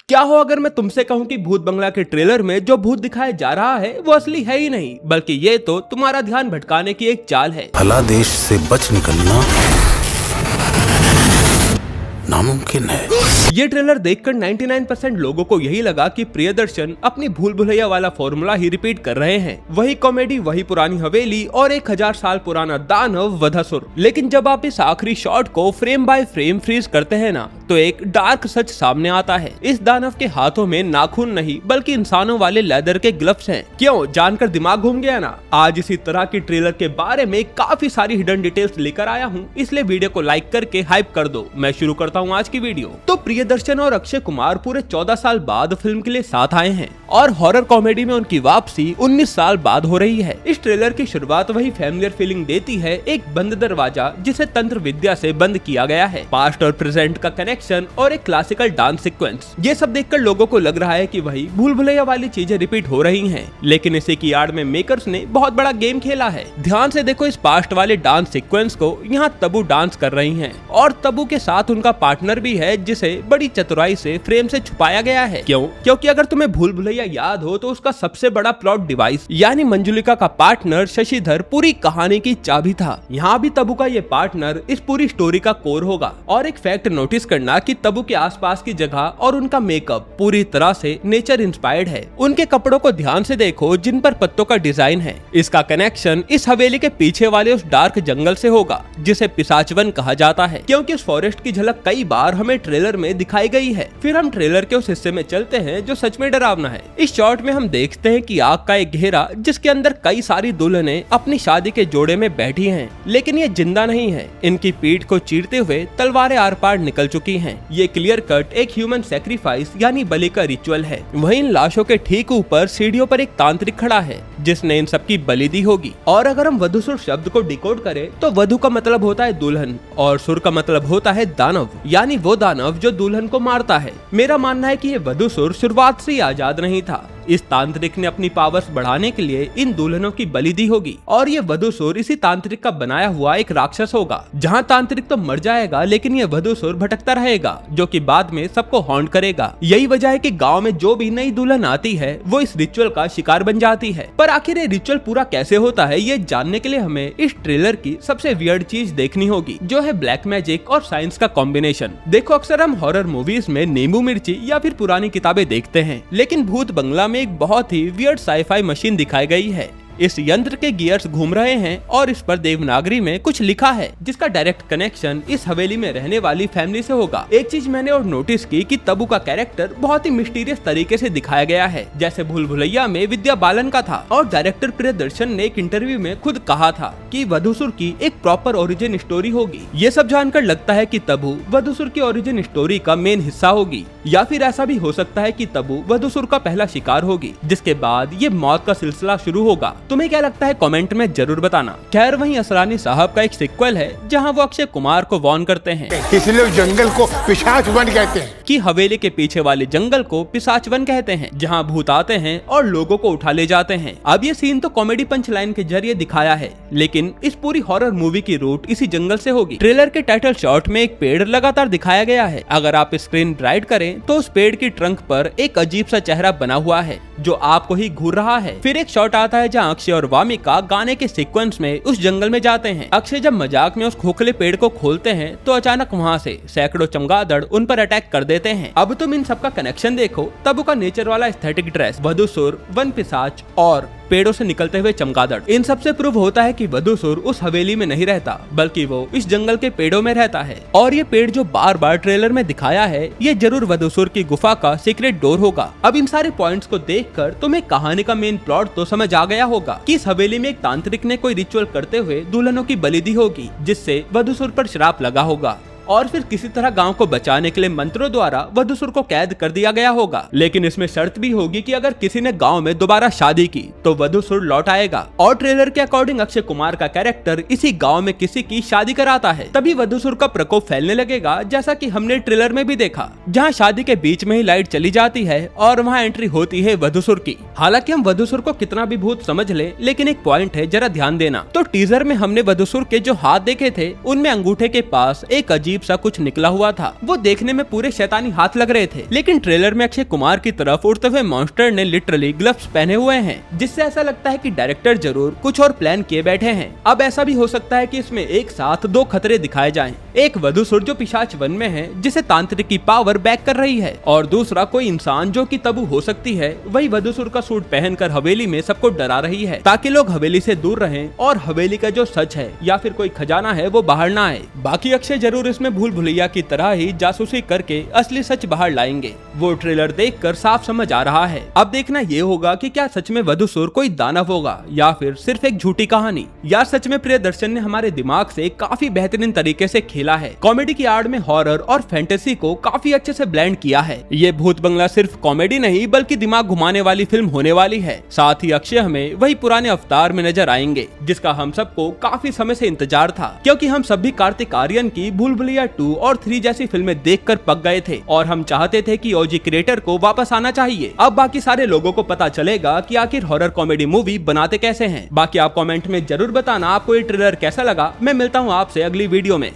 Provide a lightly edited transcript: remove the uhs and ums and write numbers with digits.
क्या हो अगर मैं तुमसे कहूं कि भूत बंगला के ट्रेलर में जो भूत दिखाया जा रहा है वो असली है ही नहीं, बल्कि ये तो तुम्हारा ध्यान भटकाने की एक चाल है। भला देश से बच निकलना नामुमकिन है। ये ट्रेलर देखकर 99% लोगों को यही लगा कि प्रियदर्शन अपनी भूल भुलैया वाला फॉर्मूला ही रिपीट कर रहे हैं। वही कॉमेडी, वही पुरानी हवेली और 1000 साल पुराना दानव वधासुर। लेकिन जब आप इस आखिरी शॉट को फ्रेम बाय फ्रेम फ्रीज करते हैं ना, तो एक डार्क सच सामने आता है। इस दानव के हाथों में नाखून नहीं बल्कि इंसानों वाले लेदर के ग्लव्स हैं। क्यों, जानकर दिमाग घूम गया ना? आज इसी तरह की ट्रेलर के बारे में काफी सारी हिडन डिटेल्स लेकर आया हूँ, इसलिए वीडियो को लाइक करके हाइप कर दो। मैं शुरू करता हूँ आज की वीडियो। तो प्रियदर्शन और अक्षय कुमार पूरे 14 साल बाद फिल्म के लिए साथ आए हैं और हॉरर कॉमेडी में उनकी वापसी 19 साल बाद हो रही है। इस ट्रेलर की शुरुआत वही फैमिलियर फीलिंग देती है, एक बंद दरवाजा जिसे तंत्र विद्या से बंद किया गया है, पास्ट और प्रेजेंट का कनेक्शन और एक क्लासिकल डांस सीक्वेंस। ये सब देखकर लोगों को लग रहा है कि वही भूल भुलैया वाली चीजें रिपीट हो रही हैं, लेकिन इसी की आड़ में मेकर्स ने बहुत बड़ा गेम खेला है। ध्यान से देखो, इस पास्ट वाले डांस सीक्वेंस को यहाँ तब्बू डांस कर रही है और तब्बू के साथ उनका पार्टनर भी है, जिसे बड़ी चतुराई से फ्रेम से छुपाया गया है। क्यों? क्योंकि अगर तुम्हें भूल भुलैया याद हो तो उसका सबसे बड़ा प्लॉट डिवाइस यानी मंजुलिका का पार्टनर शशिधर पूरी कहानी की चाबी था। यहाँ भी तब्बू का ये पार्टनर इस पूरी स्टोरी का कोर होगा। और एक फैक्ट नोटिस करना कि तब्बू के आसपास की जगह और उनका मेकअप पूरी तरह से नेचर इंस्पायर्ड है। उनके कपड़ों को ध्यान से देखो जिन पर पत्तों का डिजाइन है। इसका कनेक्शन इस हवेली के पीछे वाले उस डार्क जंगल से होगा जिसे पिशाचवन कहा जाता है, क्योंकि उस फॉरेस्ट की झलक कई बार हमें ट्रेलर में दिखाई गई है। फिर हम ट्रेलर के उस हिस्से में चलते हैं जो सच में डरावना है। इस शॉट में हम देखते हैं कि आग का एक घेरा जिसके अंदर कई सारी दुल्हनें अपनी शादी के जोड़े में बैठी हैं, लेकिन ये जिंदा नहीं है। इनकी पीठ को चीरते हुए तलवारें आर पार निकल चुकी हैं। ये क्लियर कट एक ह्यूमन सैक्रिफाइस यानी बलि का रिचुअल है। वहीं इन लाशों के ठीक ऊपर सीढ़ियों पर एक तांत्रिक खड़ा है जिसने इन सबकी बलि दी होगी। और अगर हम वधूसुर शब्द को डिकोड करें तो वधु का मतलब होता है दुल्हन और सुर का मतलब होता है दानव, यानी वो दानव जो दुल्हन को मारता है। मेरा मानना है कि ये वधूसुर शुरुआत से ही आजाद नहीं था। इस तांत्रिक ने अपनी पावर्स बढ़ाने के लिए इन दुल्हनों की बलि दी होगी और ये वधूसुर इसी तांत्रिक का बनाया हुआ एक राक्षस होगा। जहाँ तांत्रिक तो मर जाएगा, लेकिन ये वधूसुर भटकता रहेगा जो कि बाद में सबको हॉन्ट करेगा। यही वजह है कि गांव में जो भी नई दुल्हन आती है वो इस रिचुअल का शिकार बन जाती है। पर आखिर ये रिचुअल पूरा कैसे होता है, ये जानने के लिए हमें इस ट्रेलर की सबसे वियर्ड चीज देखनी होगी, जो है ब्लैक मैजिक और साइंस का कॉम्बिनेशन। देखो, अक्सर हम हॉरर मूवीज में नींबू मिर्ची या फिर पुरानी किताबें देखते हैं, लेकिन भूत बंगला में एक बहुत ही वियर्ड साईफाई मशीन दिखाई गई है। इस यंत्र के गियर्स घूम रहे हैं और इस पर देवनागरी में कुछ लिखा है जिसका डायरेक्ट कनेक्शन इस हवेली में रहने वाली फैमिली से होगा। एक चीज मैंने और नोटिस की कि तब्बू का कैरेक्टर बहुत ही मिस्टीरियस तरीके से दिखाया गया है, जैसे भूल भुलैया में विद्या बालन का था। और डायरेक्टर प्रियदर्शन ने एक इंटरव्यू में खुद कहा था कि वधूसुर की एक प्रॉपर ओरिजिन स्टोरी होगी। ये सब जानकर लगता है कि तब्बू वधूसुर की ओरिजिन स्टोरी का मेन हिस्सा होगी, या फिर ऐसा भी हो सकता है कि तब्बू वधूसुर का पहला शिकार होगी, जिसके बाद ये मौत का सिलसिला शुरू होगा। तुम्हें क्या लगता है कमेंट में जरूर बताना। खैर, वहीं असरानी साहब का एक सीक्वल है जहां वो अक्षय कुमार को वार्न करते हैं, इसलिए जंगल को पिशाच वन कहते हैं, कि हवेली के पीछे वाले जंगल को पिशाच वन कहते हैं, जहां भूत आते हैं और लोगों को उठा ले जाते हैं। अब ये सीन तो कॉमेडी पंच लाइन के जरिए दिखाया है, लेकिन इस पूरी हॉरर मूवी की रूट इसी जंगल से होगी। ट्रेलर के टाइटल शॉट में एक पेड़ लगातार दिखाया गया है। अगर आप स्क्रीन ब्राइट करें तो उस पेड़ की ट्रंक पर एक अजीब सा चेहरा बना हुआ है जो आपको ही घूर रहा है। फिर एक शॉट आता है जहाँ अक्षय और वामिका गाने के सीक्वेंस में उस जंगल में जाते हैं। अक्षय जब मजाक में उस खोखले पेड़ को खोलते हैं तो अचानक वहाँ से सैकड़ों चमगादड़ उन पर अटैक कर देते हैं। अब तुम इन सब का कनेक्शन देखो, तब्बू का नेचर वाला एस्थेटिक ड्रेस, वधूसुर, वन पिशाच और पेड़ों से निकलते हुए चमगादड़, इन सब से प्रूव होता है कि वधूसुर उस हवेली में नहीं रहता, बल्कि वो इस जंगल के पेड़ों में रहता है। और ये पेड़ जो बार बार ट्रेलर में दिखाया है, ये जरूर वधूसुर की गुफा का सीक्रेट डोर होगा। अब इन सारे पॉइंट्स को देखकर तुम्हें कहानी का मेन प्लॉट तो समझ आ गया होगा कि इस हवेली में एक तांत्रिक ने कोई रिचुअल करते हुए दुल्हनों की बलि दी होगी, जिससे वधूसुर पर श्राप लगा होगा। और फिर किसी तरह गांव को बचाने के लिए मंत्रों द्वारा वधूसुर को कैद कर दिया गया होगा। लेकिन इसमें शर्त भी होगी कि अगर किसी ने गांव में दोबारा शादी की तो वधूसुर लौट आएगा। और ट्रेलर के अकॉर्डिंग अक्षय कुमार का कैरेक्टर इसी गांव में किसी की शादी कराता है, तभी वधूसुर का प्रकोप फैलने लगेगा, जैसा कि हमने ट्रेलर में भी देखा, जहां शादी के बीच में ही लाइट चली जाती है और वहां एंट्री होती है वधूसुर की। हालांकि हम वधूसुर को कितना भी भूत समझ ले, लेकिन एक पॉइंट है, जरा ध्यान देना। तो टीजर में हमने वधूसुर के जो हाथ देखे थे उनमें अंगूठे के पास एक अजीब अजीब सा कुछ निकला हुआ था। वो देखने में पूरे शैतानी हाथ लग रहे थे, लेकिन ट्रेलर में अक्षय कुमार की तरफ उड़ते हुए मॉन्स्टर ने लिटरली ग्लव्स पहने हुए हैं, जिससे ऐसा लगता है कि डायरेक्टर जरूर कुछ और प्लान किए बैठे हैं। अब ऐसा भी हो सकता है कि इसमें एक साथ दो खतरे दिखाए जाएं, एक वधूसुर जो पिशाच वन में है जिसे तांत्रिक की पावर बैक कर रही है, और दूसरा कोई इंसान जो कि तबू हो सकती है, वही वधूसुर का सूट पहनकर हवेली में सबको डरा रही है ताकि लोग हवेली से दूर रहें और हवेली का जो सच है या फिर कोई खजाना है वो बाहर ना आए। बाकी अक्षय जरूर इसमें भूल भुलैया की तरह ही जासूसी करके असली सच बाहर लाएंगे, वो ट्रेलर देखकर साफ समझ आ रहा है। अब देखना ये होगा कि क्या सच में वधूसुर कोई दानव होगा या फिर सिर्फ एक झूठी कहानी। यार सच में प्रियदर्शन ने हमारे दिमाग से काफी बेहतरीन तरीके से खेला है। कॉमेडी की आड़ में हॉरर और फैंटेसी को काफी अच्छे से ब्लेंड किया है। ये भूत बंगला सिर्फ कॉमेडी नहीं बल्कि दिमाग घुमाने वाली फिल्म होने वाली है। साथ ही अक्षय हमें वही पुराने अवतार में नजर आएंगे जिसका हम सबको काफी समय से इंतजार था, क्योंकि हम सभी कार्तिक आर्यन की भूल भुलैया 2 और 3 जैसी फिल्में देखकर पक गए थे और हम चाहते थे कि ओजी क्रिएटर को वापस आना चाहिए। अब बाकी सारे लोगों को पता चलेगा कि आखिर हॉरर कॉमेडी मूवी बनाते कैसे हैं। बाकी आप कमेंट में जरूर बताना आपको ये ट्रेलर कैसा लगा। मैं मिलता हूँ आपसे अगली वीडियो में।